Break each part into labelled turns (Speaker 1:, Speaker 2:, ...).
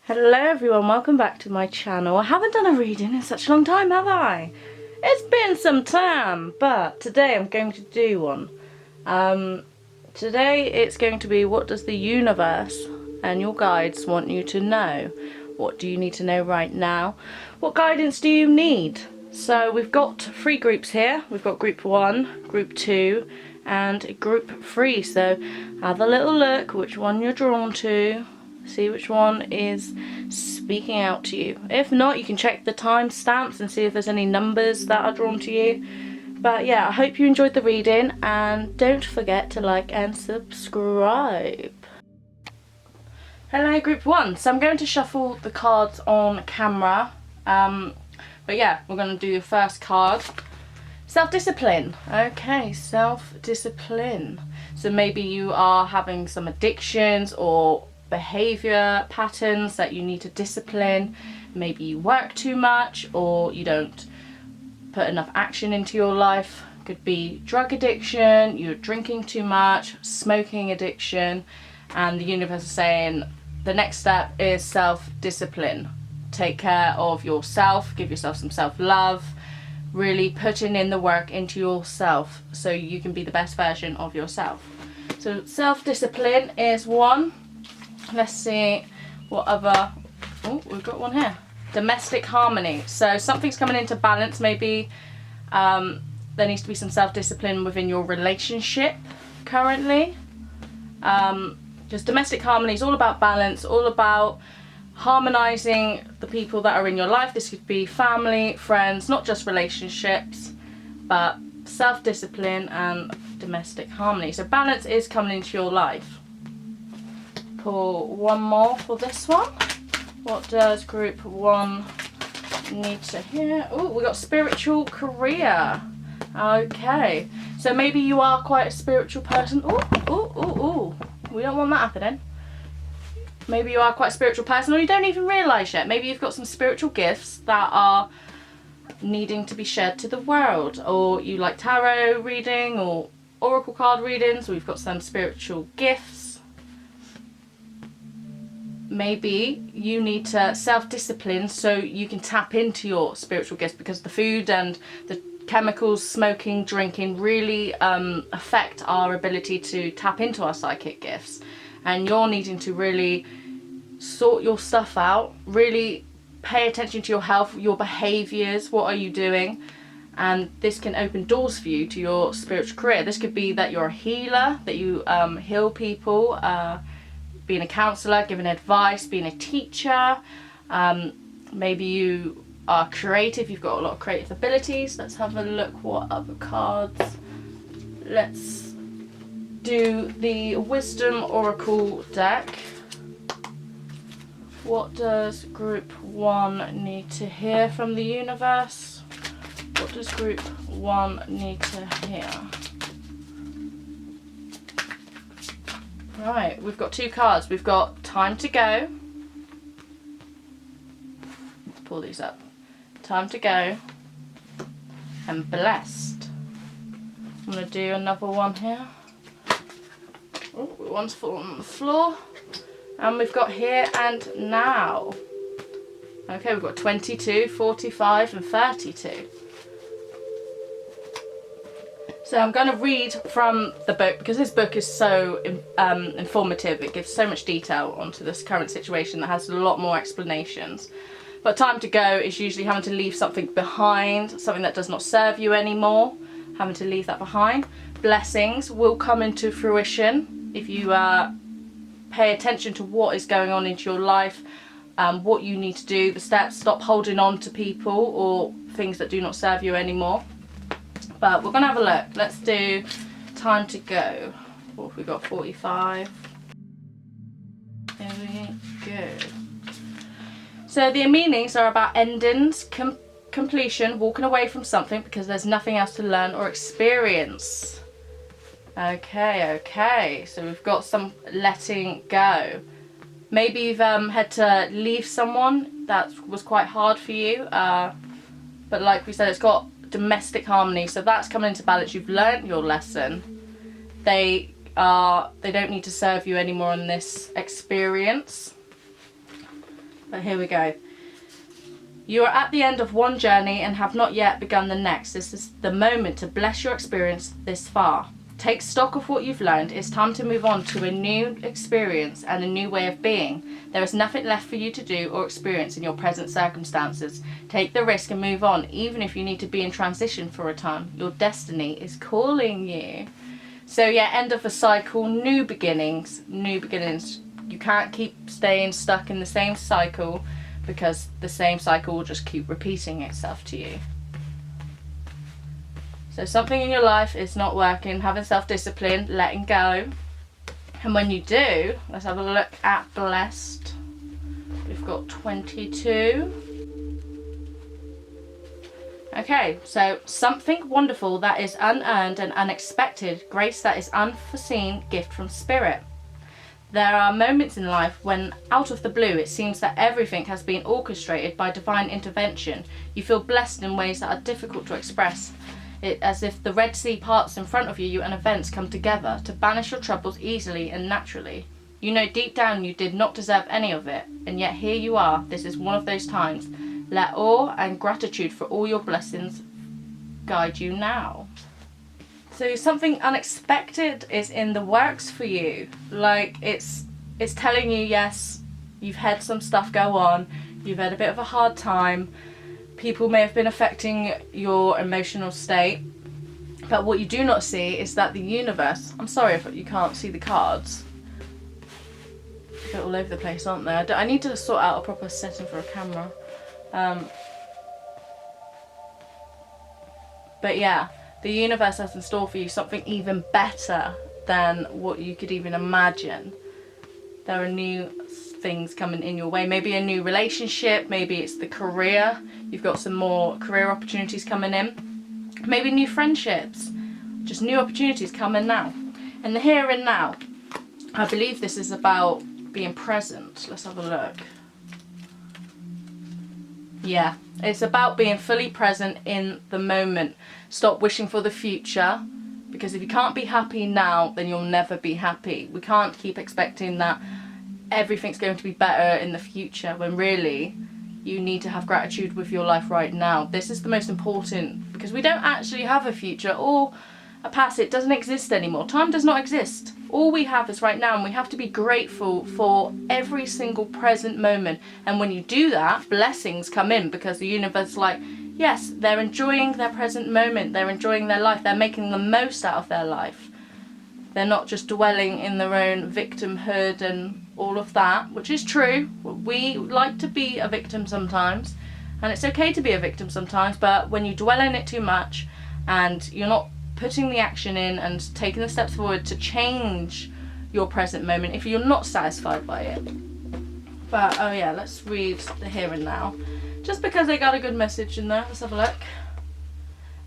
Speaker 1: Hello everyone, welcome back to my channel. I haven't done a reading in such a long time, have I? It's been some time, but today I'm going to do one. Today it's going to be, what does the universe and your guides want you to know? What do you need to know right now? What guidance do you need? So we've got 3 groups here. We've got group 1, group 2 and group 3. So have a little look which one you're drawn to. See which one is speaking out to you. If not, you can check the timestamps and see if there's any numbers that are drawn to you. But yeah, I hope you enjoyed the reading and don't forget to like and subscribe. Hello group 1. So I'm going to shuffle the cards on camera. But yeah, we're going to do the first card. Self-discipline. Okay, self-discipline. So maybe you are having some addictions or behavior patterns that you need to discipline. Maybe you work too much or you don't put enough action into your life. Could be drug addiction, you're drinking too much, smoking addiction, and the universe is saying the next step is self-discipline. Take care of yourself, give yourself some self-love, really putting in the work into yourself so you can be the best version of yourself. So self-discipline is one. Let's see what other, oh, we've got one here. Domestic harmony. So something's coming into balance. Maybe there needs to be some self-discipline within your relationship currently. Just domestic harmony is all about balance, all about harmonizing the people that are in your life. This could be family, friends, not just relationships, but self-discipline and domestic harmony. So balance is coming into your life. Pull one more for this one. What does group 1 need to hear? Oh, we got spiritual career. Okay, so maybe you are quite a spiritual person. Oh, we don't want that happening. Maybe you are quite a spiritual person or you don't even realise yet. Maybe you've got some spiritual gifts that are needing to be shared to the world, or you like tarot reading or oracle card readings, or you've got some spiritual gifts. Maybe you need to self-discipline so you can tap into your spiritual gifts, because the food and the chemicals, smoking, drinking really affect our ability to tap into our psychic gifts. And you're needing to really sort your stuff out, really pay attention to your health, your behaviours, what are you doing? And this can open doors for you to your spiritual career. This could be that you're a healer, that you heal people, being a counsellor, giving advice, being a teacher. Maybe you are creative, you've got a lot of creative abilities. Let's have a look what other cards. Let's do the Wisdom Oracle deck. What does group 1 need to hear from the universe? What does group 1 need to hear? Right, we've got 2 cards. We've got Time to Go. Pull these up. Time to Go and Blessed. I'm going to do another one here. Oh, one's fallen on the floor. And we've got Here and Now. Okay, we've got 22, 45 and 32. So I'm going to read from the book because this book is so informative. It gives so much detail onto this current situation that has a lot more explanations. But Time to Go is usually having to leave something behind, something that does not serve you anymore, having to leave that behind. Blessings will come into fruition if you pay attention to what is going on into your life, what you need to do, the steps. Stop holding on to people or things that do not serve you anymore. But we're going to have a look. Let's do Time to Go. What have we got? 45. Here we go. So the meanings are about endings, completion, walking away from something because there's nothing else to learn or experience. Okay. So we've got some letting go. Maybe you've had to leave someone that was quite hard for you. But like we said, it's got domestic harmony, so that's coming into balance. You've learnt your lesson. They don't need to serve you anymore in this experience. But here we go. You are at the end of one journey and have not yet begun the next. This is the moment to bless your experience this far. Take stock of what you've learned. It's time to move on to a new experience and a new way of being. There is nothing left for you to do or experience in your present circumstances. Take the risk and move on, even if you need to be in transition for a time. Your destiny is calling you. So yeah, end of a cycle, new beginnings, new beginnings. You can't keep staying stuck in the same cycle, because the same cycle will just keep repeating itself to you. So something in your life is not working, having self-discipline, letting go. And when you do, let's have a look at blessed. We've got 22. Okay, so something wonderful that is unearned and unexpected, grace that is unforeseen, gift from spirit. There are moments in life when, out of the blue, it seems that everything has been orchestrated by divine intervention. You feel blessed in ways that are difficult to express. It as if the Red Sea parts in front of you and events come together to banish your troubles easily and naturally. You know deep down you did not deserve any of it, and yet here you are. This is one of those times. Let awe and gratitude for all your blessings guide you now. So something unexpected is in the works for you. Like it's telling you, yes, you've had some stuff go on, you've had a bit of a hard time, people may have been affecting your emotional state, but what you do not see is that the universe, I'm sorry if you can't see the cards, they're all over the place, aren't they? I need to sort out a proper setting for a camera. But yeah, the universe has in store for you something even better than what you could even imagine. There are new things coming in your way. Maybe a new relationship, maybe it's the career. You've got some more career opportunities coming in. Maybe new friendships. Just new opportunities coming now. And the here and now, I believe this is about being present. Let's have a look. Yeah, it's about being fully present in the moment. Stop wishing for the future, because if you can't be happy now, then you'll never be happy. We can't keep expecting that everything's going to be better in the future, when really you need to have gratitude with your life right now. This is the most important, because we don't actually have a future or a past. It doesn't exist anymore. Time does not exist. All we have is right now, and we have to be grateful for every single present moment. And when you do that, blessings come in, because the universe is like, yes, they're enjoying their present moment, they're enjoying their life, they're making the most out of their life. They're not just dwelling in their own victimhood and all of that, which is true. We like to be a victim sometimes, and it's okay to be a victim sometimes, but when you dwell in it too much and you're not putting the action in and taking the steps forward to change your present moment, if you're not satisfied by it. But oh yeah, let's read the here and now, just because they got a good message in there. Let's have a look.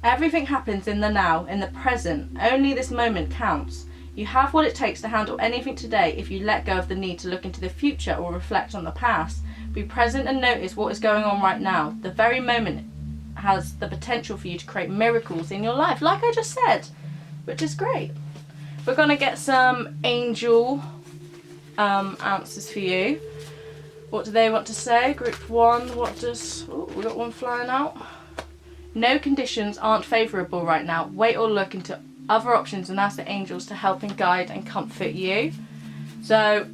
Speaker 1: Everything happens in the now, in the present. Only this moment counts. You have what it takes to handle anything today if you let go of the need to look into the future or reflect on the past. Be present and notice what is going on right now. The very moment has the potential for you to create miracles in your life, like I just said, which is great. We're going to get some angel answers for you. What do they want to say? Group 1, what does... Oh, we got one flying out. No conditions aren't favourable right now. Wait or look into other options and ask the angels to help and guide and comfort you. So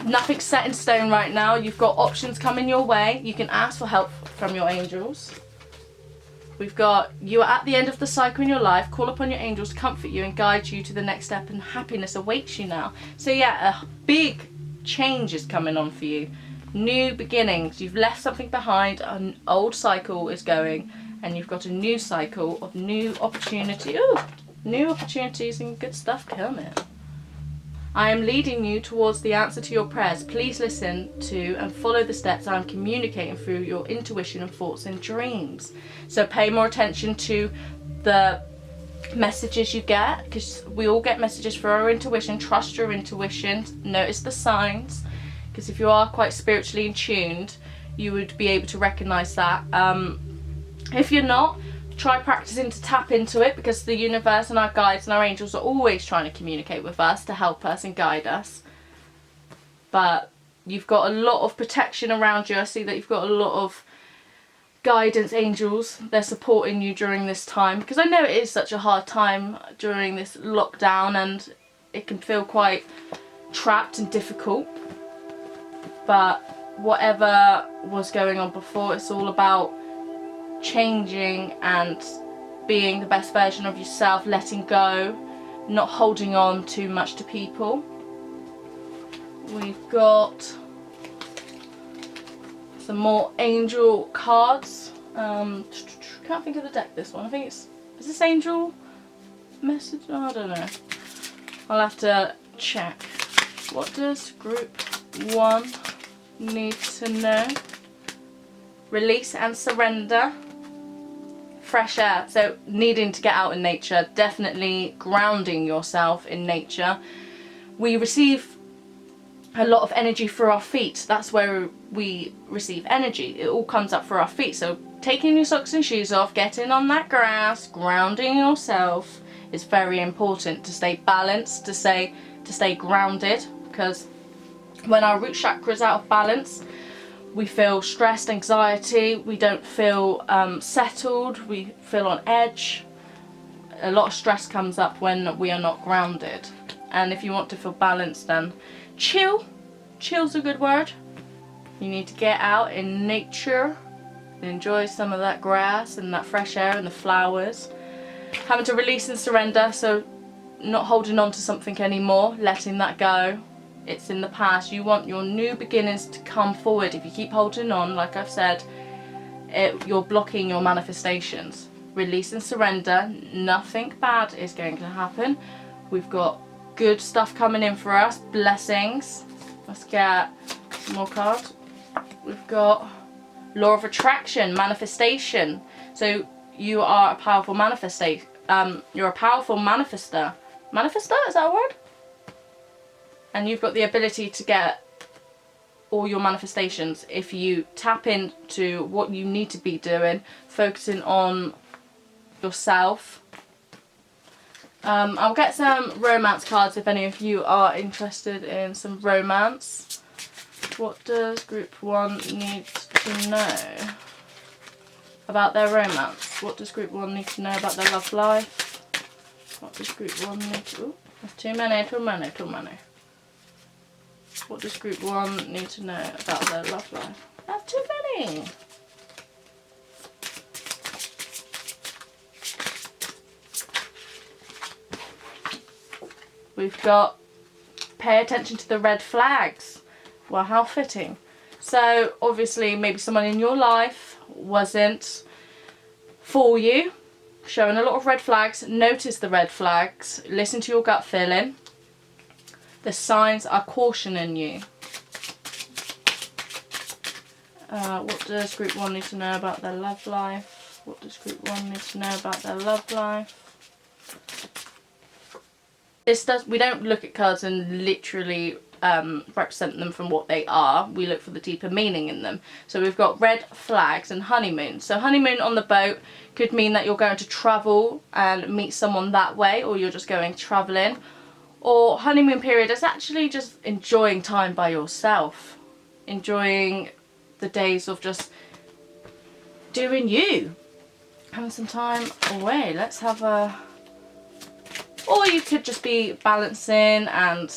Speaker 1: nothing's set in stone right now. You've got options coming your way. You can ask for help from your angels. We've got, you are at the end of the cycle in your life. Call upon your angels to comfort you and guide you to the next step, and happiness awaits you now. So yeah, a big change is coming on for you. New beginnings. You've left something behind. An old cycle is going, and you've got a new cycle of new opportunity. Ooh, new opportunities and good stuff coming. I am leading you towards the answer to your prayers. Please listen to and follow the steps I am communicating through your intuition and thoughts and dreams. So pay more attention to the messages you get, because we all get messages for our intuition. Trust your intuition. Notice the signs, because if you are quite spiritually in tuned, you would be able to recognize that. If you're not, try practicing to tap into it, because the universe and our guides and our angels are always trying to communicate with us to help us and guide us. But You've got a lot of protection around you. I see that you've got a lot of guidance angels. They're supporting you during this time, because I know it is such a hard time during this lockdown and it can feel quite trapped and difficult. But whatever was going on before, it's all about changing and being the best version of yourself, letting go, not holding on too much to people. We've got some more angel cards. Can't think of the deck this one. I think is this angel message? Oh, I don't know. I'll have to check. What does group 1 need to know? Release and surrender. Fresh air, so needing to get out in nature, definitely grounding yourself in nature. We receive a lot of energy through our feet. That's where we receive energy. It all comes up through our feet. So taking your socks and shoes off, getting on that grass, grounding yourself is very important to stay balanced, to stay grounded, because when our root chakra is out of balance, we feel stressed, anxiety, we don't feel settled, we feel on edge. A lot of stress comes up when we are not grounded. And if you want to feel balanced, then chill. Chill's a good word. You need to get out in nature and enjoy some of that grass and that fresh air and the flowers. Having to release and surrender, so not holding on to something anymore, letting that go. It's in the past. You want your new beginnings to come forward. If you keep holding on, like I've said, you're blocking your manifestations. Release and surrender. Nothing bad is going to happen. We've got good stuff coming in for us. Blessings. Let's get some more cards. We've got law of attraction, manifestation. So you are a powerful manifestor. You're a powerful manifester. Manifester, is that a word? And you've got the ability to get all your manifestations if you tap into what you need to be doing, focusing on yourself. I'll get some romance cards if any of you are interested in some romance. What does group 1 need to know about their romance? What does group 1 need to know about their love life? What does group 1 need to... Ooh, that's too many. What does group 1 need to know about their love life? That's too many. We've got pay attention to the red flags. Well, how fitting. So obviously maybe someone in your life wasn't for you, showing a lot of red flags. Notice the red flags. Listen to your gut feeling. The signs are cautioning you. What does group 1 need to know about their love life? What does group 1 need to know about their love life? We don't look at cards and literally represent them from what they are. We look for the deeper meaning in them. So we've got red flags and honeymoon. So honeymoon on the boat could mean that you're going to travel and meet someone that way, or you're just going travelling. Or honeymoon period is actually just enjoying time by yourself. Enjoying the days of just doing you. Having some time away. Let's have a... Or you could just be balancing and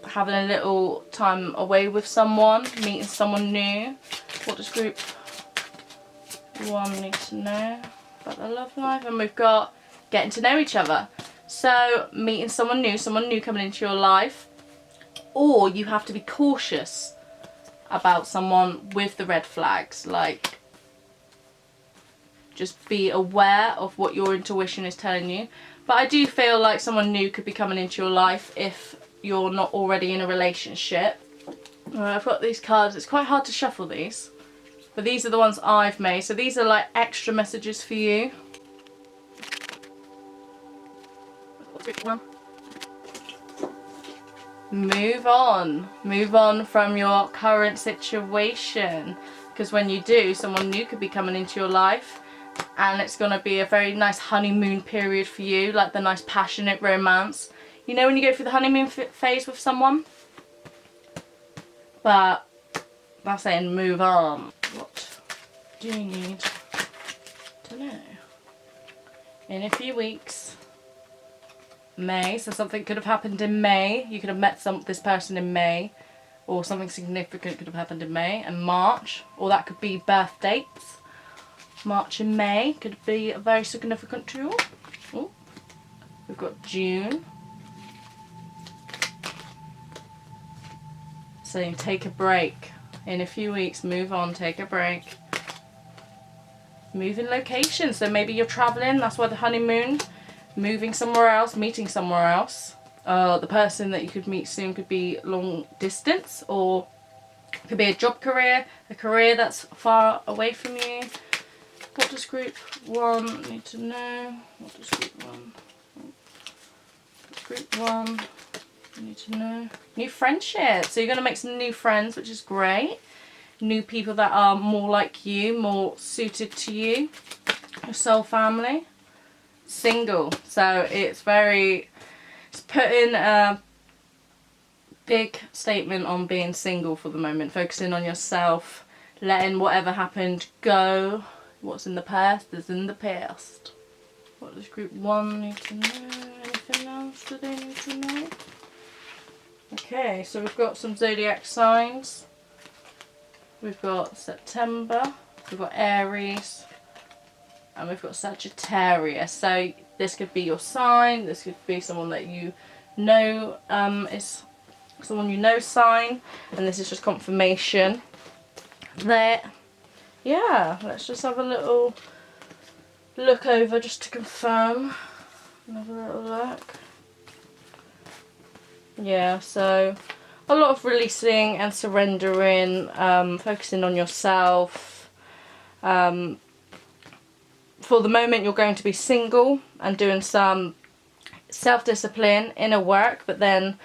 Speaker 1: having a little time away with someone, meeting someone new. What does group 1 need to know about their love life? And we've got getting to know each other. So meeting someone new coming into your life. Or you have to be cautious about someone with the red flags. Like, just be aware of what your intuition is telling you. But I do feel like someone new could be coming into your life if you're not already in a relationship. I've got these cards. It's quite hard to shuffle these. But these are the ones I've made. So these are like extra messages for you. Move on. Move on from your current situation. Because when you do, someone new could be coming into your life. And it's going to be a very nice honeymoon period for you. Like the nice passionate romance. You know when you go through the honeymoon phase with someone? But that's saying move on. What do you need to know? In a few weeks, May, so something could have happened in May. You could have met this person in May, or something significant could have happened in May. And March, or that could be birth dates. March and May could be very significant to you. Ooh. We've got June. So you take a break. In a few weeks, move on, take a break. Moving location, so maybe you're traveling, that's why the honeymoon. Moving somewhere else, meeting somewhere else. The person that you could meet soon could be long distance, or it could be a job career, a career that's far away from you. What does group 1 need to know? What does group 1? Group 1 need to know? New friendships. So you're going to make some new friends, which is great. New people that are more like you, more suited to you. Your soul family. Single. So it's putting a big statement on being single for the moment. Focusing on yourself. Letting whatever happened go. What's in the past is in the past. What does group 1 need to know? Anything else do they need to know? Okay, so we've got some zodiac signs. We've got September, we've got Aries, and we've got Sagittarius. So this could be your sign, this could be someone that you know, is someone you know sign, and this is just confirmation that, yeah, let's just have a little look over just to confirm. Another little look. Yeah, so a lot of releasing and surrendering, focusing on yourself. For the moment you're going to be single and doing some self-discipline, inner work, but then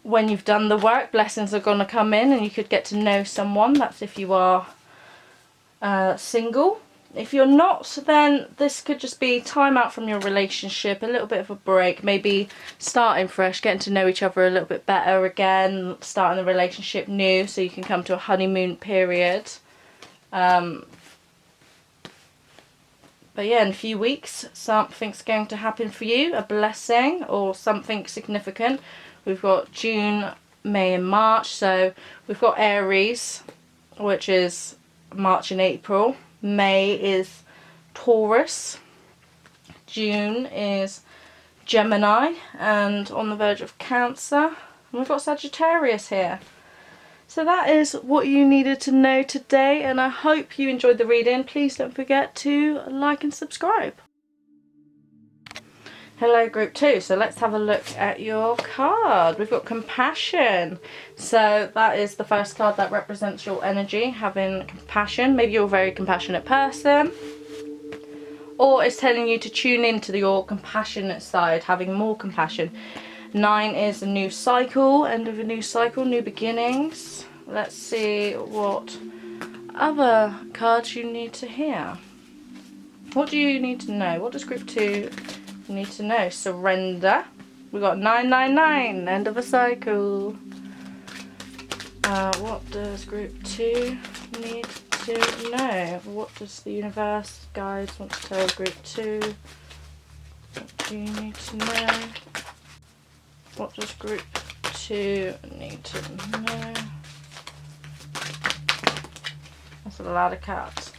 Speaker 1: when you've done the work, blessings are going to come in and you could get to know someone. That's if you are single. If you're not, then this could just be time out from your relationship, a little bit of a break, maybe starting fresh, getting to know each other a little bit better again, starting the relationship new so you can come to a honeymoon period. But yeah, in a few weeks, something's going to happen for you, a blessing or something significant. We've got June, May and March, so we've got Aries, which is March and April. May is Taurus, June is Gemini, and on the verge of Cancer. And we've got Sagittarius here. So that is what you needed to know today, and I hope you enjoyed the reading. Please don't forget to like and subscribe. Hello group 2, so let's have a look at your card. We've got compassion. So that is the first card that represents your energy, having compassion. Maybe you're a very compassionate person, or it's telling you to tune into your compassionate side, having more compassion. 9 is a new cycle, end of a new cycle, new beginnings. Let's see what other cards you need to hear. What do you need to know? What does group 2 need to know? Surrender. We got 999, end of a cycle. What does group 2 need to know? What does the universe, guides, want to tell group 2? What do you need to know? What does group 2 need to know? That's a lot of cards.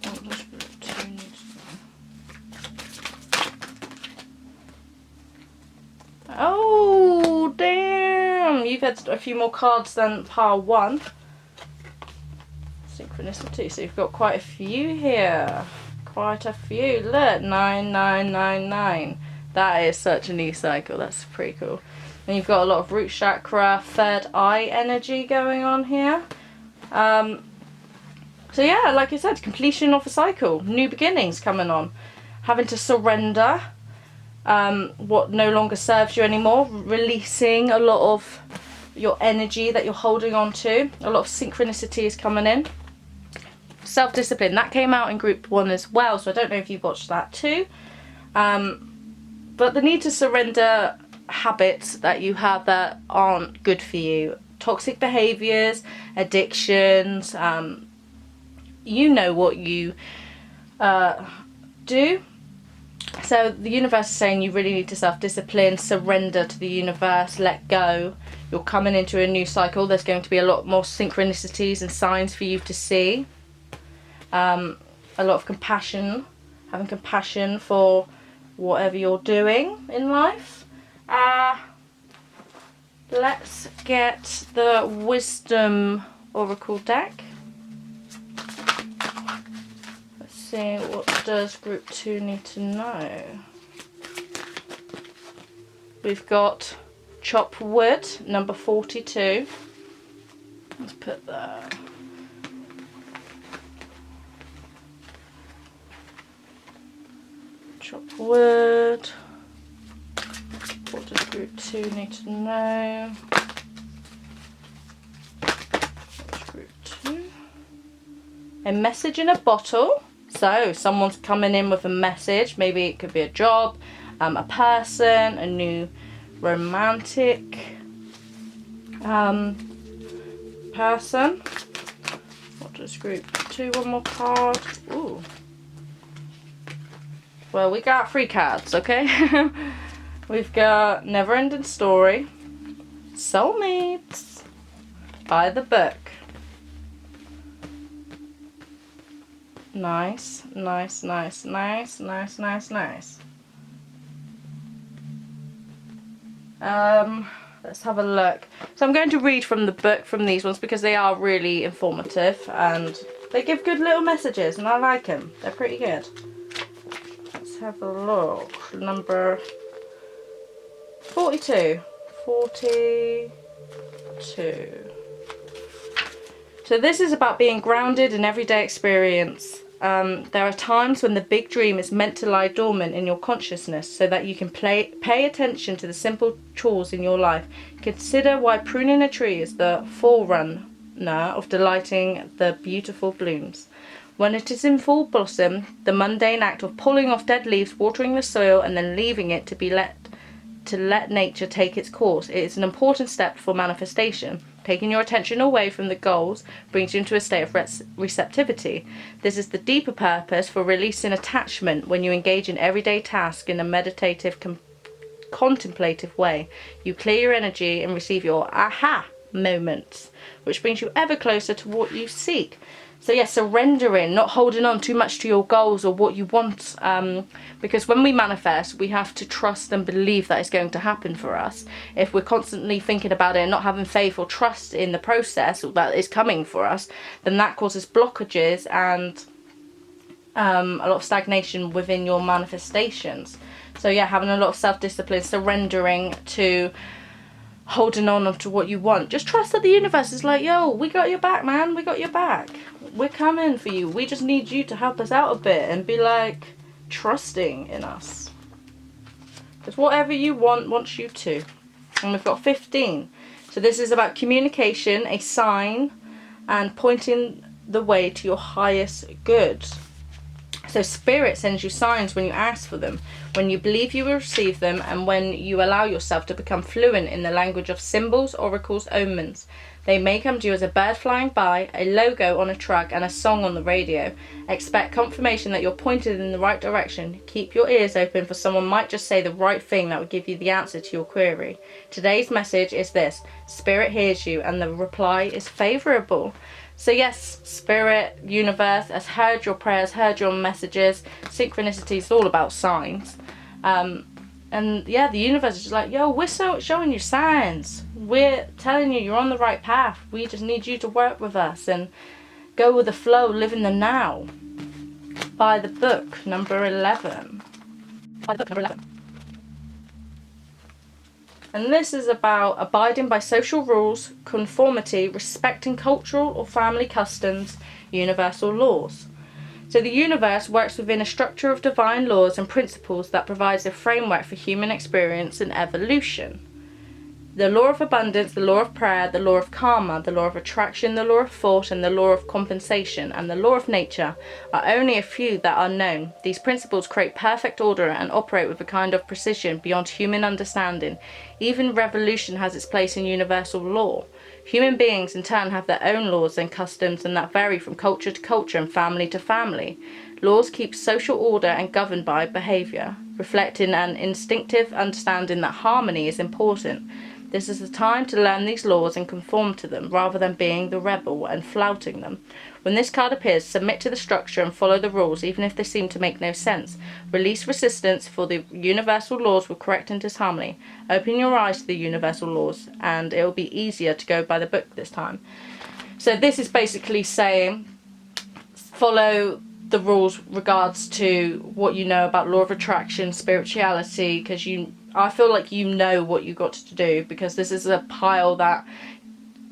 Speaker 1: What does group 2 need to know? Oh, damn! You've had a few more cards than pile 1. Synchronicity. So you've got quite a few here. Quite a few. Look, 9999. That is such a new cycle. That's pretty cool. And you've got a lot of root chakra, third eye energy going on here. So yeah, like I said, completion of a cycle, new beginnings coming on, having to surrender what no longer serves you anymore, releasing a lot of your energy that you're holding on to. A lot of synchronicity is coming in. Self-discipline, that came out in group 1 as well, so I don't know if you watched that too. But the need to surrender habits that you have that aren't good for you. Toxic behaviors, addictions, you know what you do. So the universe is saying you really need to self-discipline, surrender to the universe, let go. You're coming into a new cycle. There's going to be a lot more synchronicities and signs for you to see. A lot of compassion, having compassion for whatever you're doing in life. Let's get the Wisdom Oracle deck. Let's see, what does group 2 need to know? We've got Chop Wood, number 42. Let's put that. Chop Wood. What does group 2 need to know? What's group 2? A message in a bottle. So someone's coming in with a message. Maybe it could be a job, a person, a new romantic person. What does group 2? One more card. Ooh. Well, we got 3 cards, okay? We've got Never Ending Story, Soulmates, By the Book. Nice, nice, nice, nice, nice, nice, nice. Let's have a look. So I'm going to read from the book from these ones because they are really informative and they give good little messages and I like them. They're pretty good. Let's have a look. Number 42. 42. So this is about being grounded in everyday experience. There are times when the big dream is meant to lie dormant in your consciousness so that you can pay attention to the simple chores in your life. Consider why pruning a tree is the forerunner of delighting the beautiful blooms. When it is in full blossom, the mundane act of pulling off dead leaves, watering the soil, and then leaving it to let nature take its course. It is an important step for manifestation. Taking your attention away from the goals brings you into a state of receptivity. This is the deeper purpose for releasing attachment when you engage in everyday tasks in a meditative, contemplative way. You clear your energy and receive your aha moments, which brings you ever closer to what you seek. So yes, surrendering, not holding on too much to your goals or what you want, because when we manifest, we have to trust and believe that it's going to happen for us. If we're constantly thinking about it and not having faith or trust in the process that is coming for us, then that causes blockages and a lot of stagnation within your manifestations. So yeah, having a lot of self-discipline, surrendering to holding on to what you want. Just trust that the universe is like, yo, we got your back, man. We got your back. We're coming for you. We just need you to help us out a bit and be like trusting in us. Because whatever you want wants you to. And we've got 15. So this is about communication, a sign, and pointing the way to your highest good. So Spirit sends you signs when you ask for them, when you believe you will receive them, and when you allow yourself to become fluent in the language of symbols, oracles, omens. They may come to you as a bird flying by, a logo on a truck, and a song on the radio. Expect confirmation that you're pointed in the right direction. Keep your ears open, for someone might just say the right thing that will give you the answer to your query. Today's message is this: Spirit hears you, and the reply is favourable. So yes, Spirit, universe has heard your prayers, heard your messages. Synchronicity is all about signs. And yeah, the universe is just like, yo, we're showing you signs. We're telling you you're on the right path. We just need you to work with us and go with the flow, live in the now. By the book, number 11. By the book, number 11. And this is about abiding by social rules, conformity, respecting cultural or family customs, universal laws. So the universe works within a structure of divine laws and principles that provides a framework for human experience and evolution. The law of abundance, the law of prayer, the law of karma, the law of attraction, the law of thought, and the law of compensation, and the law of nature are only a few that are known. These principles create perfect order and operate with a kind of precision beyond human understanding. Even revolution has its place in universal law. Human beings in turn have their own laws and customs, and that vary from culture to culture and family to family. Laws keep social order and govern by behaviour, reflecting an instinctive understanding that harmony is important. This is the time to learn these laws and conform to them, rather than being the rebel and flouting them. When this card appears, submit to the structure and follow the rules, even if they seem to make no sense. Release resistance, for the universal laws will correct and disharmony. Open your eyes to the universal laws, and it will be easier to go by the book this time. So this is basically saying, follow the rules regards to what you know about law of attraction, spirituality, because I feel like you know what you got to do, because this is a pile that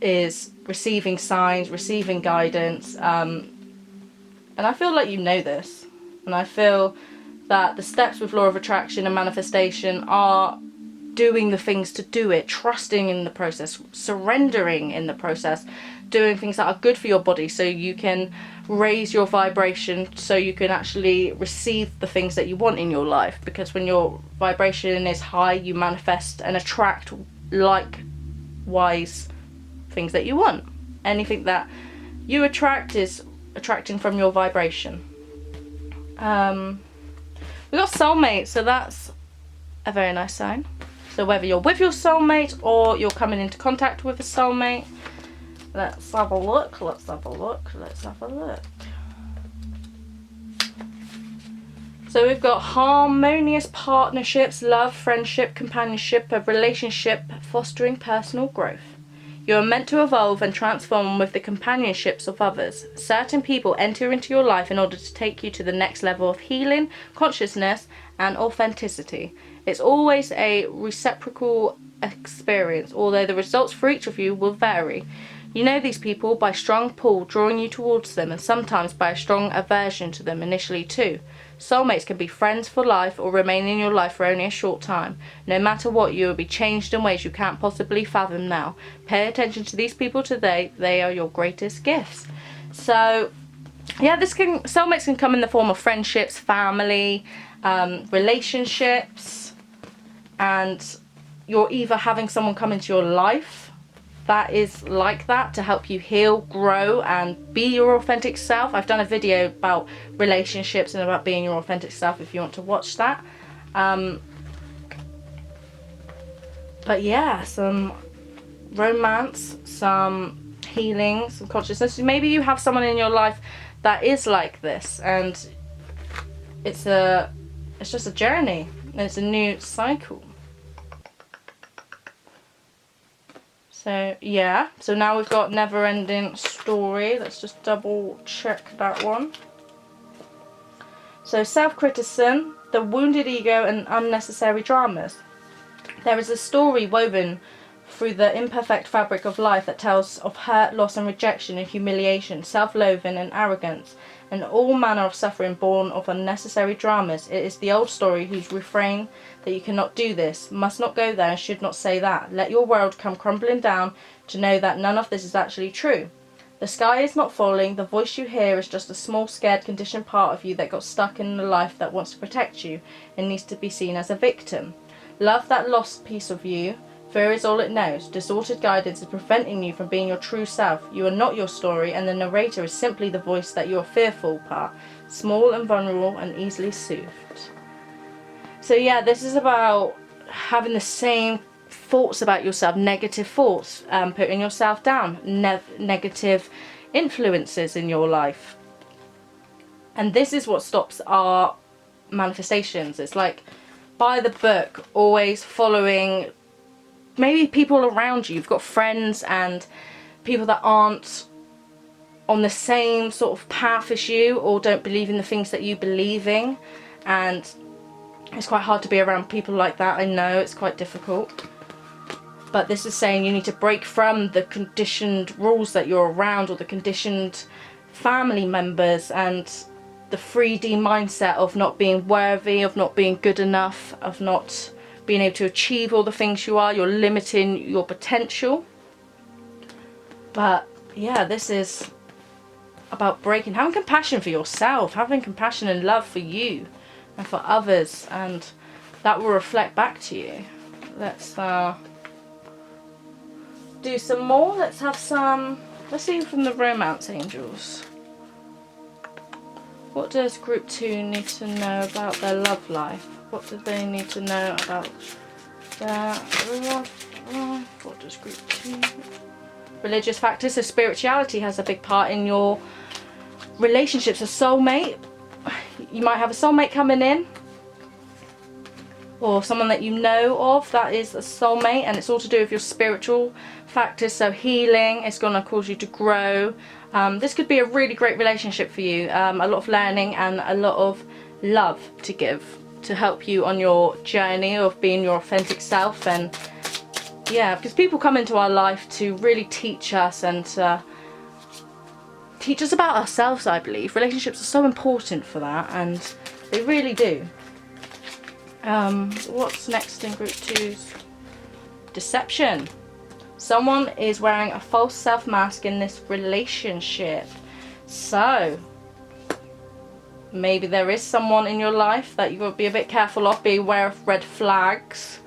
Speaker 1: is receiving signs, receiving guidance, and I feel like you know this, and I feel that the steps with law of attraction and manifestation are doing the things to do it, trusting in the process, surrendering in the process, doing things that are good for your body so you can raise your vibration, so you can actually receive the things that you want in your life. Because when your vibration is high, you manifest and attract likewise things that you want. Anything that you attract is attracting from your vibration. We got soulmate, so that's a very nice sign. So whether you're with your soulmate or you're coming into contact with a soulmate, let's have a look. So we've got harmonious partnerships, love, friendship, companionship, a relationship fostering personal growth. You are meant to evolve and transform with the companionships of others. Certain people enter into your life in order to take you to the next level of healing, consciousness, and authenticity. It's always a reciprocal experience, although the results for each of you will vary. You know these people by strong pull drawing you towards them, and sometimes by a strong aversion to them initially too. Soulmates can be friends for life or remain in your life for only a short time. No matter what, you will be changed in ways you can't possibly fathom now. Pay attention to these people today. They are your greatest gifts. So yeah, soulmates can come in the form of friendships, family, relationships, and you're either having someone come into your life that is like that to help you heal, grow, and be your authentic self. I've done a video about relationships and about being your authentic self if you want to watch that. But yeah, some romance, some healing, some consciousness. Maybe you have someone in your life that is like this, and it's just a journey, and it's a new cycle. So yeah, so now we've got Never Ending Story. Let's just double check that one. So self-criticism, the wounded ego, and unnecessary dramas. There is a story woven through the imperfect fabric of life that tells of hurt, loss, and rejection, and humiliation, self-loathing, and arrogance, and all manner of suffering born of unnecessary dramas. It is the old story whose refrain that you cannot do this, must not go there, and should not say that. Let your world come crumbling down to know that none of this is actually true. The sky is not falling. The voice you hear is just a small, scared, conditioned part of you that got stuck in a life that wants to protect you and needs to be seen as a victim. Love that lost piece of you. Fear is all it knows. Distorted guidance is preventing you from being your true self. You are not your story, and the narrator is simply the voice that your fearful part, small and vulnerable and easily soothed. So yeah, this is about having the same thoughts about yourself, negative thoughts, putting yourself down, negative influences in your life. And this is what stops our manifestations. It's like, by the book, always following maybe people around you. You've got friends and people that aren't on the same sort of path as you, or don't believe in the things that you believe in, and it's quite hard to be around people like that. I know it's quite difficult, but this is saying you need to break from the conditioned rules that you're around, or the conditioned family members, and the 3D mindset of not being worthy, of not being good enough, of not being able to achieve all the things you are. You're limiting your potential. But yeah, this is about breaking, having compassion for yourself, having compassion and love for you and for others, and that will reflect back to you. Let's do some more. Let's see from the romance angels. What does group 2 need to know about their love life? What do they need to know about their love life? What does group 2? Religious factors. So spirituality has a big part in your relationships. A soulmate. You might have a soulmate coming in, or someone that you know of that is a soulmate, and it's all to do with your spiritual factors. So healing is going to cause you to grow. This could be a really great relationship for you. A lot of learning and a lot of love to give, to help you on your journey of being your authentic self. And yeah, because people come into our life to really teach us and teach us about ourselves, I believe. Relationships are so important for that, and they really do. What's next in group 2's? Deception. Someone is wearing a false self mask in this relationship. So maybe there is someone in your life that you've got to be a bit careful of. Be aware of red flags.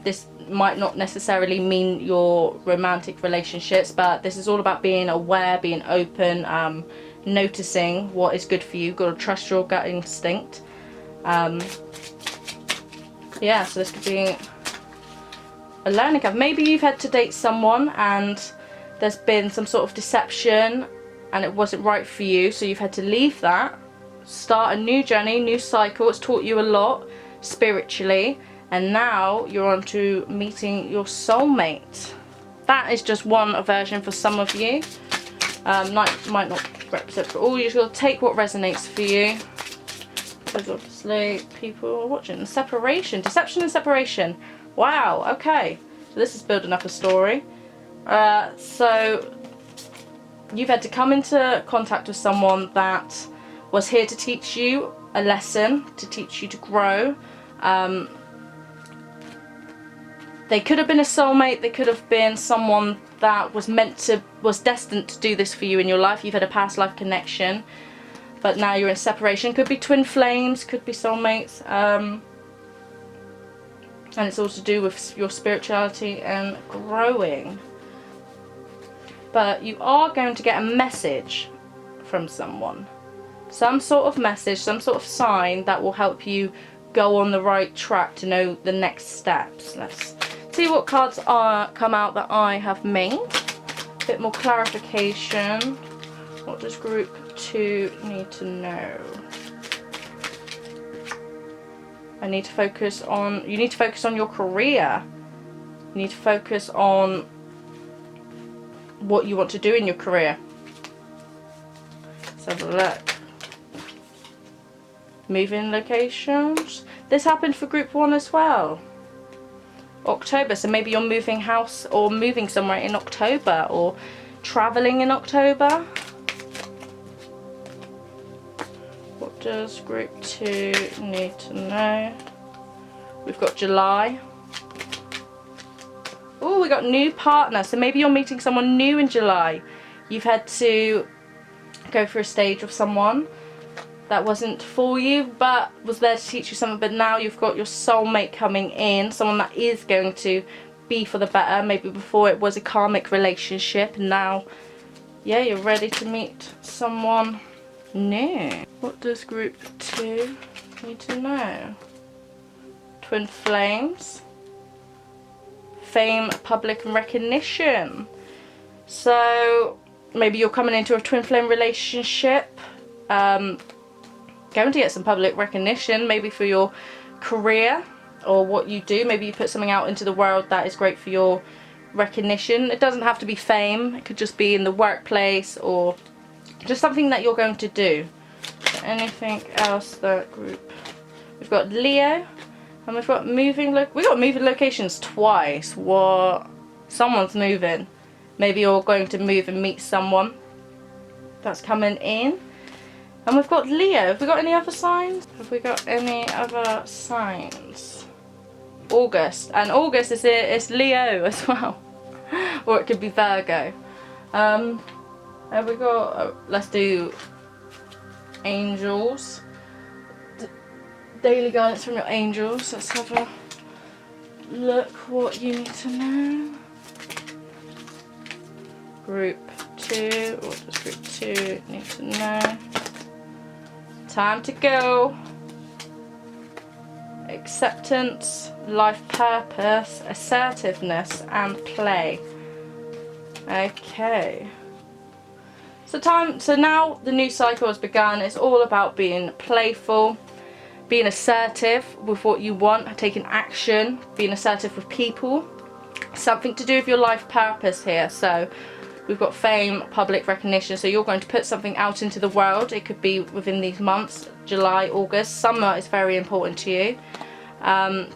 Speaker 1: This might not necessarily mean your romantic relationships, but this is all about being aware, being open, noticing what is good for you. You've got to trust your gut instinct. Yeah, so this could be a learning curve. Maybe you've had to date someone and there's been some sort of deception and it wasn't right for you, so you've had to leave that, start a new journey, new cycle. It's taught you a lot spiritually, and now you're on to meeting your soulmate. That is just one version for some of you. Might not represent for all. You just got to take what resonates for you. Because obviously people are watching. Separation, deception and separation. Wow, okay. So this is building up a story. So you've had to come into contact with someone that was here to teach you a lesson, to teach you to grow. They could have been a soulmate, they could have been someone that was destined to do this for you in your life. You've had a past life connection, but now you're in separation. Could be twin flames, could be soulmates. And it's all to do with your spirituality and growing. But you are going to get a message from someone. Some sort of message, some sort of sign that will help you go on the right track to know the next steps. Let's see what cards come out that I have made. A bit more clarification. What does group 2 need to know? You need to focus on your career. You need to focus on what you want to do in your career. Let's have a look. Moving locations. This happened for group 1 as well. October, so maybe you're moving house or moving somewhere in October, or traveling in October. What does group 2 need to know? We've got July. Oh, we got new partner. So maybe you're meeting someone new in July. You've had to go through a stage of someone that wasn't for you, but was there to teach you something. But now you've got your soulmate coming in, someone that is going to be for the better. Maybe before it was a karmic relationship, and now, yeah, you're ready to meet someone new. What does group 2 need to know? Twin flames. Fame, public recognition. So maybe you're coming into a twin flame relationship, going to get some public recognition, maybe for your career or what you do. Maybe you put something out into the world that is great for your recognition. It doesn't have to be fame, it could just be in the workplace or just something that you're going to do. Anything else that group? We've got Leo, and we've got moving locations twice. What? Someone's moving. Maybe you're going to move and meet someone that's coming in. And we've got Leo. Have we got any other signs? Have we got any other signs? August, and August is it's Leo as well, or it could be Virgo. Have we got? Let's do angels. Daily guidance from your angels. Let's have a look. What you need to know. Group 2. What does group 2 need to know? Time to go. Acceptance, life purpose, assertiveness, and play. Okay. So now the new cycle has begun. It's all about being playful, being assertive with what you want, taking action, being assertive with people. Something to do with your life purpose here. So we've got fame, public recognition. So you're going to put something out into the world. It could be within these months, July, August. Summer is very important to you.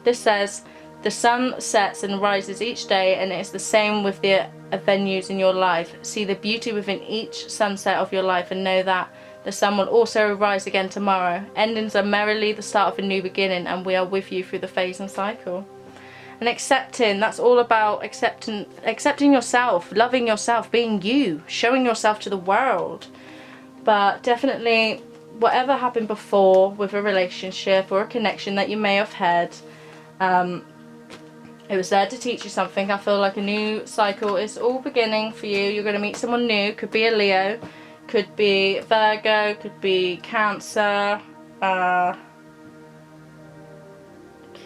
Speaker 1: This says, the sun sets and rises each day, and it's the same with the venues in your life. See the beauty within each sunset of your life, and know that the sun will also rise again tomorrow. Endings are merrily the start of a new beginning, and we are with you through the phase and cycle. And accepting, that's all about accepting yourself, loving yourself, being you, showing yourself to the world. But definitely, whatever happened before with a relationship or a connection that you may have had, it was there to teach you something. I feel like a new cycle is all beginning for you. You're going to meet someone new. Could be a Leo, could be Virgo, could be Cancer,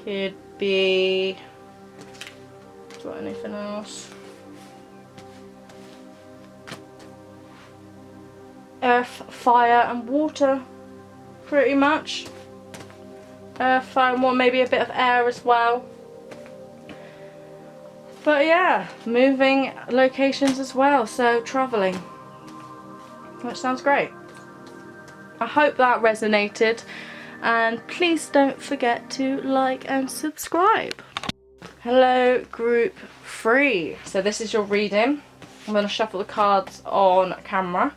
Speaker 1: could be... got anything else? Earth, fire and water, pretty much. Earth, fire and water, maybe a bit of air as well. But yeah, moving locations as well, so travelling, which sounds great. I hope that resonated, and please don't forget to like and subscribe. Hello group 3, so this is your reading. I'm going to shuffle the cards on camera.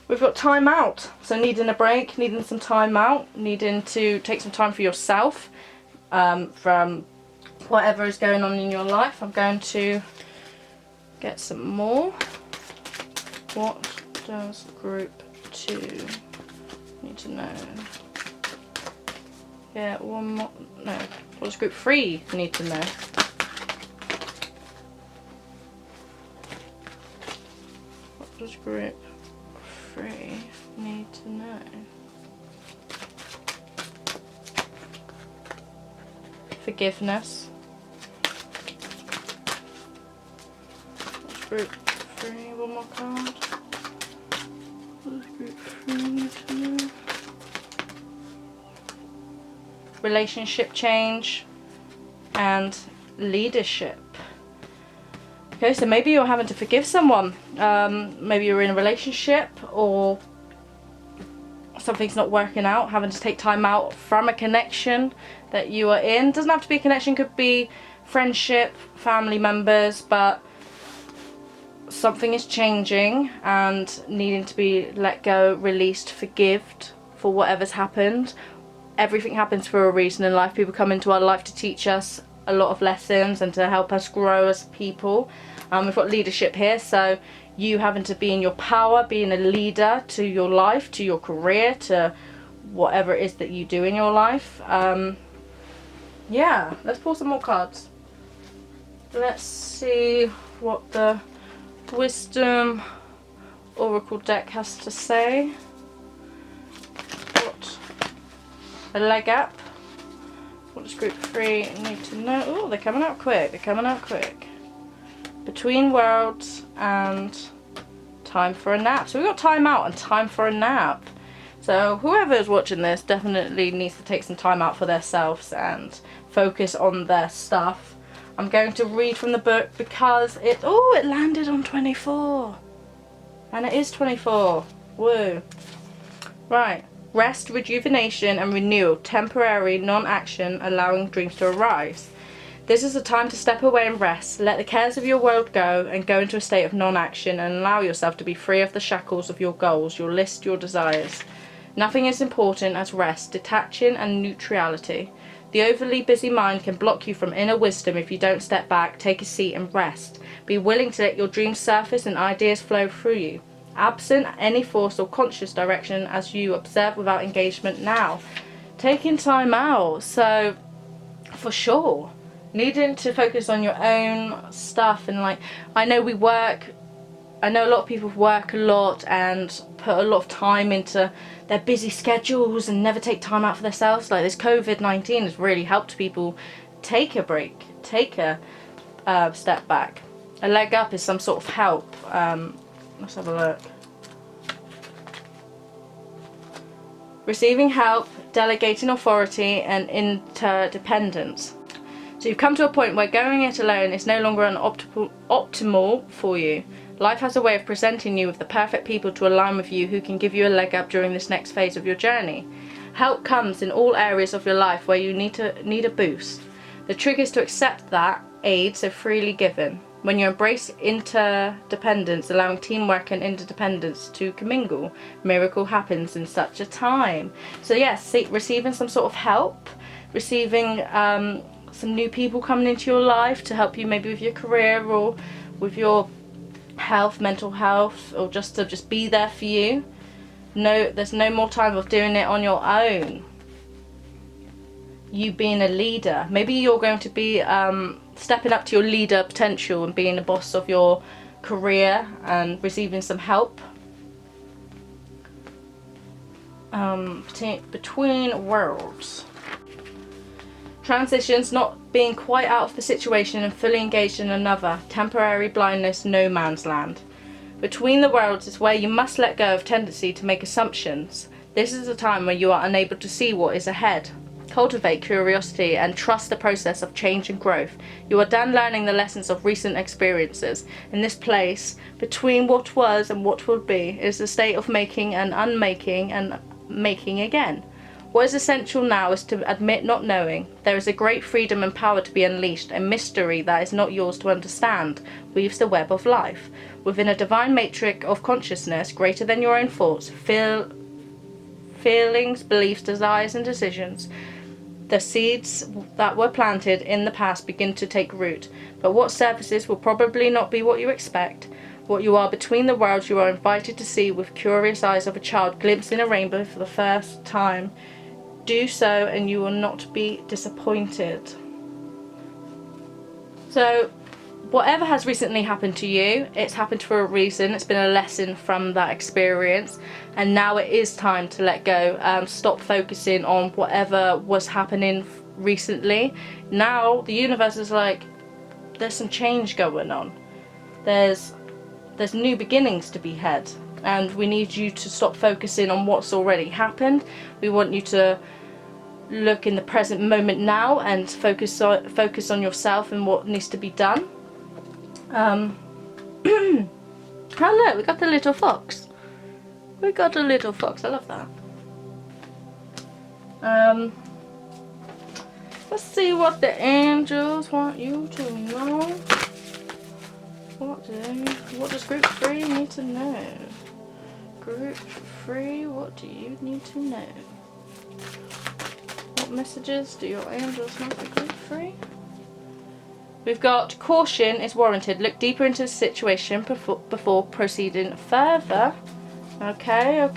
Speaker 1: We've got time out, so needing a break, needing some time out, needing to take some time for yourself from whatever is going on in your life. I'm going to get some more. What does group 2 need to know? Yeah, one more. No, what does group 3 need to know? What does group 3 need to know? Forgiveness. What's group 3? One more card. What does group 3 need to know? Relationship change and leadership. Okay, so maybe you're having to forgive someone. Maybe you're in a relationship or something's not working out, having to take time out from a connection that you are in. Doesn't have to be a connection, could be friendship, family members, but something is changing and needing to be let go, released, forgived for whatever's happened. Everything happens for a reason in life. People come into our life to teach us a lot of lessons and to help us grow as people. We've got leadership here, so you having to be in your power, being a leader to your life, to your career, to whatever it is that you do in your life. Yeah, let's pull some more cards. Let's see what the Wisdom Oracle deck has to say. What a leg up. What does group 3 need to know? Oh, they're coming out quick. They're coming out quick. Between worlds and time for a nap. So we've got time out and time for a nap. So whoever is watching this definitely needs to take some time out for themselves and focus on their stuff. I'm going to read from the book because it landed on 24. And it is 24. Woo. Right. Rest, rejuvenation and renewal. Temporary non-action, allowing dreams to arise. This is a time to step away and rest. Let the cares of your world go and go into a state of non-action and allow yourself to be free of the shackles of your goals, your list, your desires. Nothing is important as rest, detaching and neutrality. The overly busy mind can block you from inner wisdom if you don't step back, take a seat and rest. Be willing to let your dreams surface and ideas flow through you, absent any force or conscious direction as you observe without engagement now. Taking time out, so for sure. Needing to focus on your own stuff, and like, I know a lot of people work a lot and put a lot of time into their busy schedules and never take time out for themselves. Like, this COVID-19 has really helped people take a break, take a step back. A leg up is some sort of help. Let's have a look. Receiving help, delegating authority, and interdependence. So you've come to a point where going it alone is no longer an optimal for you. Life has a way of presenting you with the perfect people to align with you who can give you a leg up during this next phase of your journey. Help comes in all areas of your life where you need a boost. The trick is to accept that aid so freely given. When you embrace interdependence, allowing teamwork and interdependence to commingle, miracle happens in such a time. So yes, receiving some sort of help, receiving some new people coming into your life to help you maybe with your career or with your health, mental health, or just to be there for you. No, there's no more time of doing it on your own. You being a leader, maybe you're going to be stepping up to your leader potential and being the boss of your career and receiving some help. Between worlds. Transitions, not being quite out of the situation and fully engaged in another. Temporary blindness, no man's land. Between the worlds is where you must let go of tendency to make assumptions. This is a time where you are unable to see what is ahead. Cultivate curiosity and trust the process of change and growth. You are done learning the lessons of recent experiences. In this place, between what was and what will be, is a state of making and unmaking and making again. What is essential now is to admit not knowing. There is a great freedom and power to be unleashed. A mystery that is not yours to understand weaves the web of life. Within a divine matrix of consciousness greater than your own thoughts, feelings, beliefs, desires and decisions, the seeds that were planted in the past begin to take root. But what surfaces will probably not be what you expect. What you are between the worlds, you are invited to see with curious eyes of a child glimpsing a rainbow for the first time. Do so and you will not be disappointed. So whatever has recently happened to you, it's happened for a reason. It's been a lesson from that experience, and now it is time to let go. Stop focusing on whatever was happening recently. Now the universe is like, there's some change going on. There's new beginnings to be had, and we need you to stop focusing on what's already happened. We want you to look in the present moment now and focus on yourself and what needs to be done. Oh look, we got the little fox. We got a little fox. I love that. Let's see what the angels want you to know. What does group 3 need to know? Group 3, what do you need to know? What messages do your angels have for group 3? We've got caution is warranted. Look deeper into the situation before proceeding further. Okay.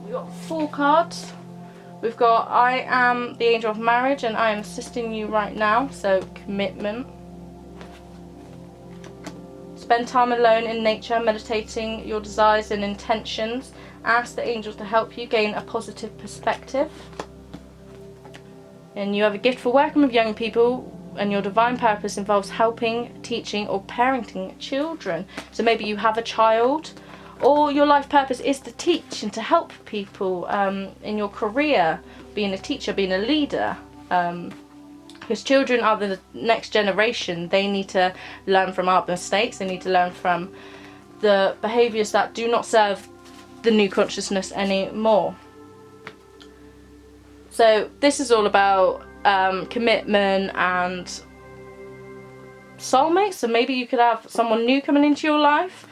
Speaker 1: We've got 4 cards. We've got I am the angel of marriage and I am assisting you right now. So commitment. Spend time alone in nature, meditating your desires and intentions. Ask the angels to help you gain a positive perspective. And you have a gift for working with young people, and your divine purpose involves helping, teaching or parenting children. So maybe you have a child, or your life purpose is to teach and to help people in your career, being a teacher, being a leader. Because children are the next generation. They need to learn from our mistakes. They need to learn from the behaviours that do not serve the new consciousness anymore. So this is all about commitment and soulmates. So maybe you could have someone new coming into your life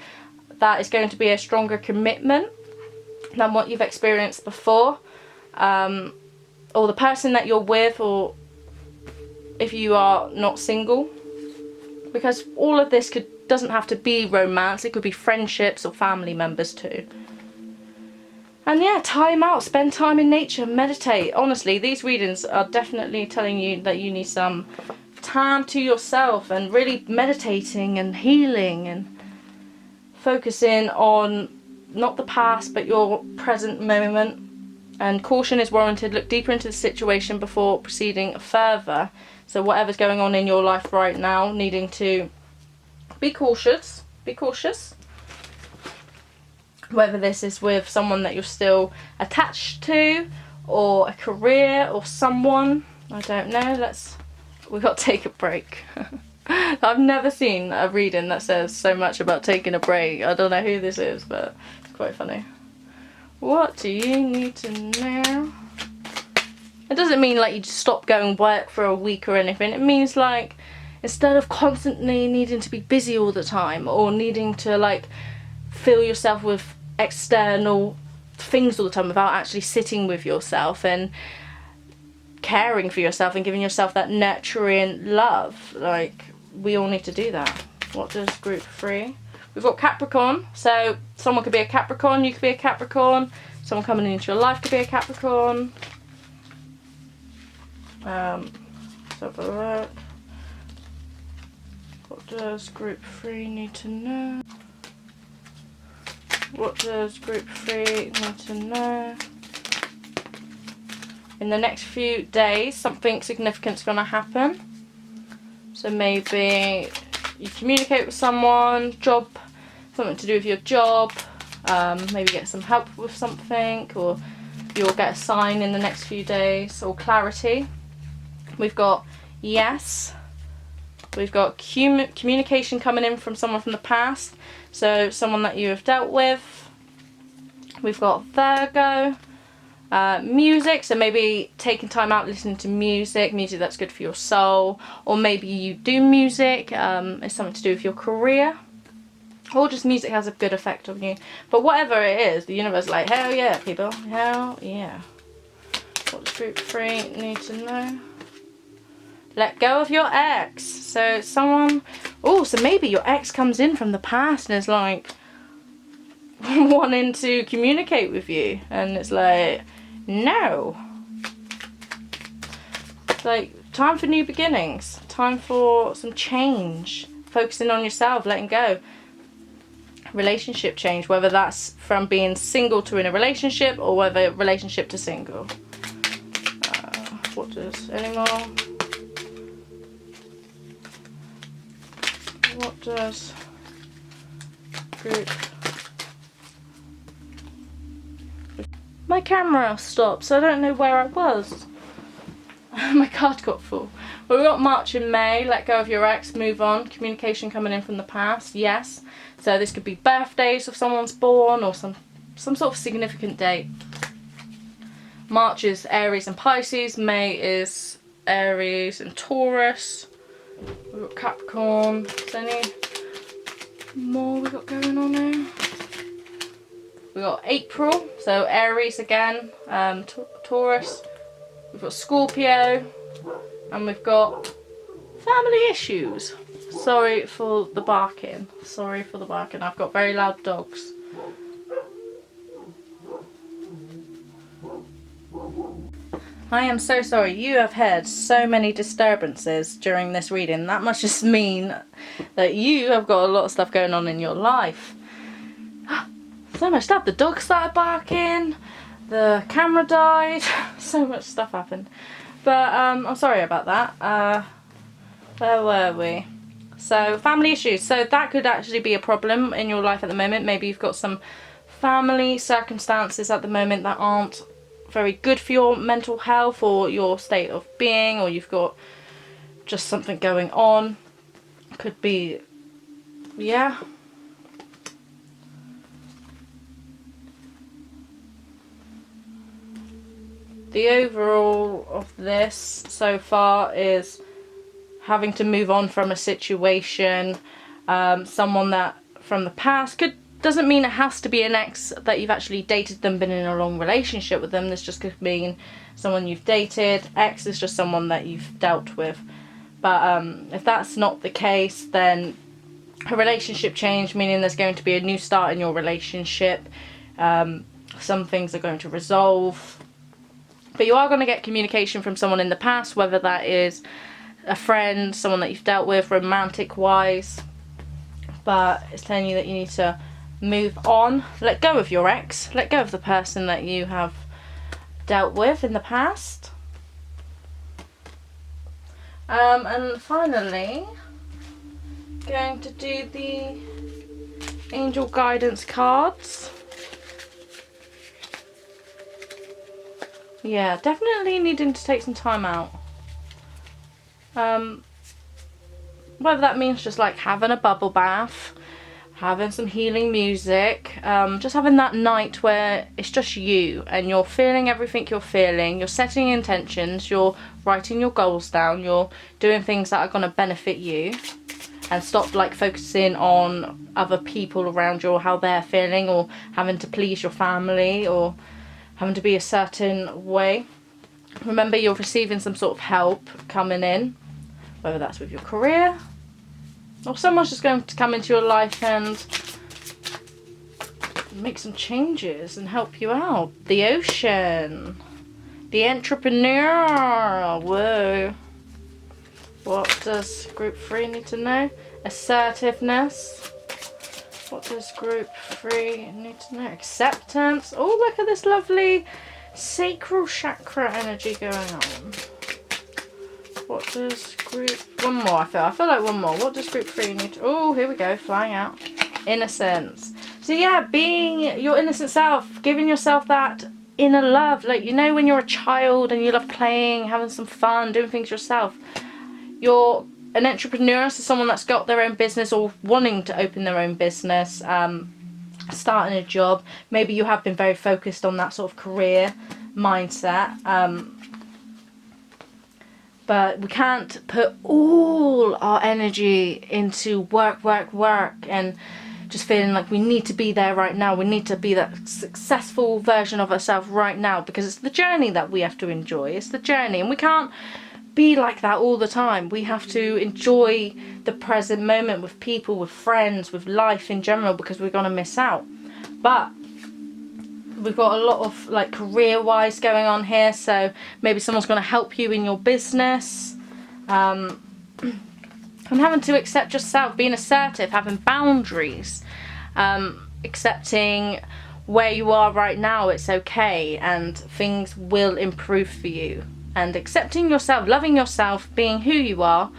Speaker 1: that is going to be a stronger commitment than what you've experienced before. or the person that you're with, or if you are not single, because all of this doesn't have to be romance. It could be friendships or family members too. And yeah, time out, spend time in nature, meditate. Honestly, these readings are definitely telling you that you need some time to yourself and really meditating and healing and focusing on not the past but your present moment. And caution is warranted. Look deeper into the situation before proceeding further. So whatever's going on in your life right now, needing to be cautious. Be cautious. Whether this is with someone that you're still attached to, or a career, or someone, I don't know. We've got to take a break. I've never seen a reading that says so much about taking a break. I don't know who this is, but it's quite funny. What do you need to know? It doesn't mean like you just stop going work for a week or anything. It means like instead of constantly needing to be busy all the time, or needing to like fill yourself with external things all the time without actually sitting with yourself and caring for yourself and giving yourself that nurturing love. Like, we all need to do that. What does group 3? We've got Capricorn, so someone could be a Capricorn, you could be a Capricorn, someone coming into your life could be a Capricorn. Let's have a look. What does group 3 need to know? What does group 3 need to know? In the next few days, something significant's going to happen. So maybe you communicate with someone, something to do with your job, maybe get some help with something, or you'll get a sign in the next few days, or clarity. We've got yes. We've got communication coming in from someone from the past, so someone that you have dealt with. We've got Virgo. Music, so maybe taking time out listening to music that's good for your soul, or maybe you do music, it's something to do with your career, or just music has a good effect on you. But whatever it is, the universe is like, hell yeah, people, hell yeah. What does group 3 need to know? Let go of your ex. So so maybe your ex comes in from the past and is like wanting to communicate with you, and it's like, no. It's like time for new beginnings, time for some change, focusing on yourself, letting go. Relationship change, whether that's from being single to in a relationship, or whether relationship to single. What does any more? What does group? My camera stopped, so I don't know where I was. My card got full. Well, we've got March and May. Let go of your ex, move on. Communication coming in from the past, yes. So this could be birthdays if someone's born, or some sort of significant date. March is Aries and Pisces. May is Aries and Taurus. We've got Capricorn. Is there any more we got going on here? We got April, so Aries again, Taurus. We've got Scorpio, and we've got family issues. Sorry for the barking. Sorry for the barking. I've got very loud dogs. I am so sorry. You have heard so many disturbances during this reading. That must just mean that you have got a lot of stuff going on in your life. So much stuff. The dog started barking. The camera died. So much stuff happened. But I'm sorry about that. Where were we? So family issues. So that could actually be a problem in your life at the moment. Maybe you've got some family circumstances at the moment that aren't very good for your mental health or your state of being, or you've got just something going on. Could be, yeah. The overall of this so far is having to move on from a situation. Someone that from the past could doesn't mean it has to be an ex that you've actually dated them, been in a long relationship with them. This just could mean someone you've dated. Ex is just someone that you've dealt with. But if that's not the case, then a relationship change, meaning there's going to be a new start in your relationship. Some things are going to resolve. But you are going to get communication from someone in the past, whether that is a friend, someone that you've dealt with romantic-wise. But it's telling you that you need to move on. Let go of your ex. Let go of the person that you have dealt with in the past. And finally, going to do the angel guidance cards. Yeah, definitely needing to take some time out. Whether that means just like having a bubble bath, having some healing music, just having that night where it's just you and you're feeling everything you're feeling, you're setting intentions, you're writing your goals down, you're doing things that are going to benefit you, and stop like focusing on other people around you or how they're feeling, or having to please your family, or having to be a certain way. Remember, you're receiving some sort of help coming in, whether that's with your career, or someone's just going to come into your life and make some changes and help you out. The ocean. The entrepreneur. Whoa. What does group 3 need to know? Assertiveness. What does group 3 need to know? Acceptance. Oh, look at this lovely sacral chakra energy going on. What does group... One more, I feel like one more. What does group 3 need to... Oh, here we go, flying out. Innocence. So yeah, being your innocent self, giving yourself that inner love. Like, you know, when you're a child and you love playing, having some fun, doing things yourself. You're an entrepreneur, so someone that's got their own business or wanting to open their own business, starting a job. Maybe you have been very focused on that sort of career mindset. But we can't put all our energy into work, and just feeling like we need to be there right now. We need to be that successful version of ourselves right now, because it's the journey that we have to enjoy. It's the journey, and we can't be like that all the time. We have to enjoy the present moment with people, with friends, with life in general, because we're going to miss out. But we've got a lot of like career wise going on here, so maybe someone's going to help you in your business, and having to accept yourself, being assertive, having boundaries, accepting where you are right now. It's okay, and things will improve for you, and accepting yourself, loving yourself, being who you are,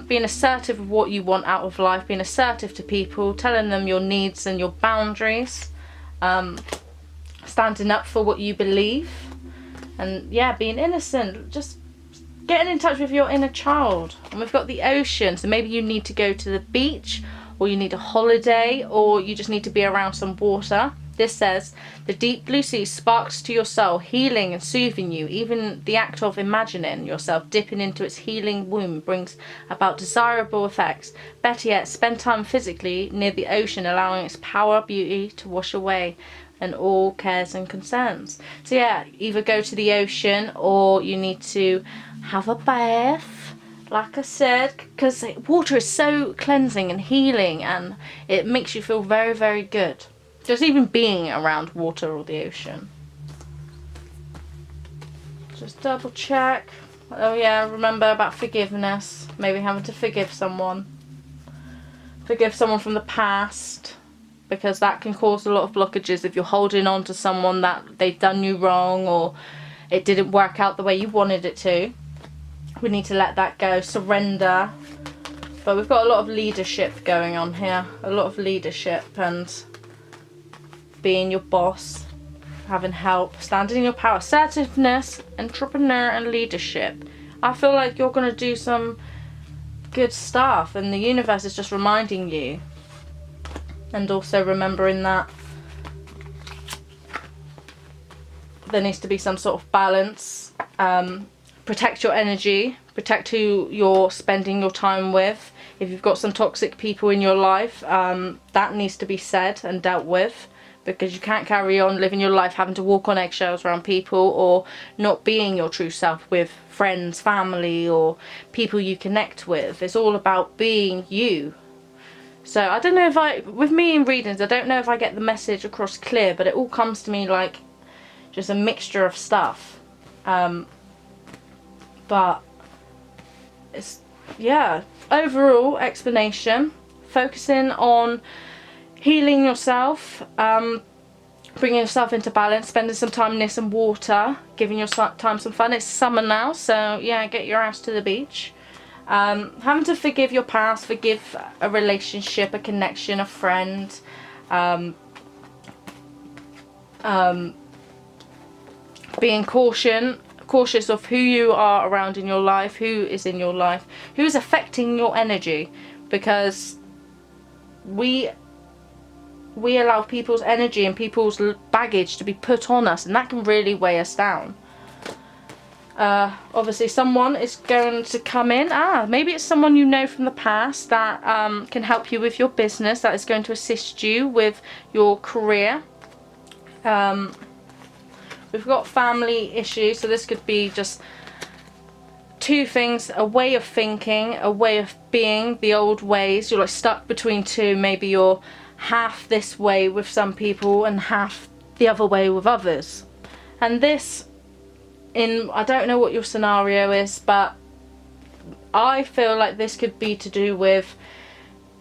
Speaker 1: being assertive of what you want out of life, being assertive to people, telling them your needs and your boundaries, standing up for what you believe, and yeah, being innocent, just getting in touch with your inner child. And we've got the ocean, so maybe you need to go to the beach, or you need a holiday, or you just need to be around some water. This says, the deep blue sea sparks to your soul, healing and soothing you. Even the act of imagining yourself dipping into its healing womb brings about desirable effects. Better yet, spend time physically near the ocean, allowing its power, beauty to wash away and all cares and concerns. So yeah, either go to the ocean, or you need to have a bath, like I said, because water is so cleansing and healing, and it makes you feel very, very good. Just even being around water or the ocean. Just double check. Oh yeah, remember about forgiveness. Maybe having to forgive someone. Forgive someone from the past, because that can cause a lot of blockages if you're holding on to someone that they've done you wrong, or it didn't work out the way you wanted it to. We need to let that go, surrender. But we've got a lot of leadership going on here. A lot of leadership and being your boss, having help, standing in your power, assertiveness, entrepreneur and leadership. I feel like you're going to do some good stuff, and the universe is just reminding you. And also remembering that there needs to be some sort of balance. Protect your energy, protect who you're spending your time with. If you've got some toxic people in your life, that needs to be said and dealt with, because you can't carry on living your life having to walk on eggshells around people, or not being your true self with friends, family, or people you connect with. It's all about being you. So I don't know if with me in readings, I don't know if I get the message across clear, but it all comes to me like just a mixture of stuff. But it's, yeah, overall explanation, focusing on healing yourself, bringing yourself into balance, spending some time near some water, giving your time some fun. It's summer now, so yeah, get your ass to the beach. Having to forgive your past, forgive a relationship, a connection, a friend. Being cautious of who you are around in your life, who is in your life, who is affecting your energy, because we allow people's energy and people's baggage to be put on us, and that can really weigh us down. Obviously someone is going to come in, maybe it's someone you know from the past that can help you with your business, that is going to assist you with your career. We've got family issues, so this could be just two things: a way of thinking, a way of being, the old ways. You're like stuck between two. Maybe you're half this way with some people and half the other way with others. And this, I don't know what your scenario is, but I feel like this could be to do with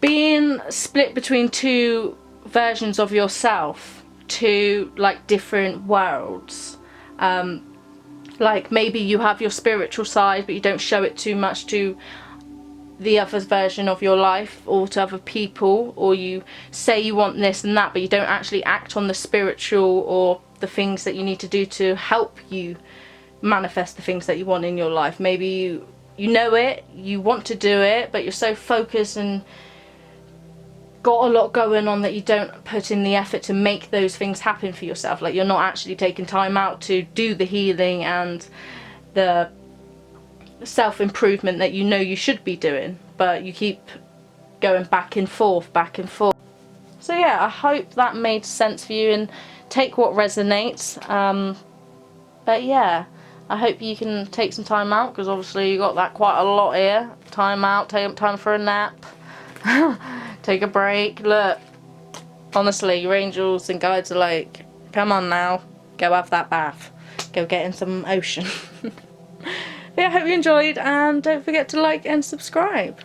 Speaker 1: being split between two versions of yourself, two like different worlds. Like maybe you have your spiritual side, but you don't show it too much to the other version of your life or to other people, or you say you want this and that, but you don't actually act on the spiritual or the things that you need to do to help you manifest the things that you want in your life. Maybe you know it, you want to do it, but you're so focused and got a lot going on that you don't put in the effort to make those things happen for yourself. Like you're not actually taking time out to do the healing and the self-improvement that you know you should be doing, but you keep going back and forth. So yeah, I hope that made sense for you, and take what resonates. But yeah, I hope you can take some time out, because obviously you got that quite a lot here. Time out, take time for a nap. Take a break. Look, honestly, your angels and guides are like, come on now, go have that bath, go get in some ocean. Yeah, I hope you enjoyed, and don't forget to like and subscribe.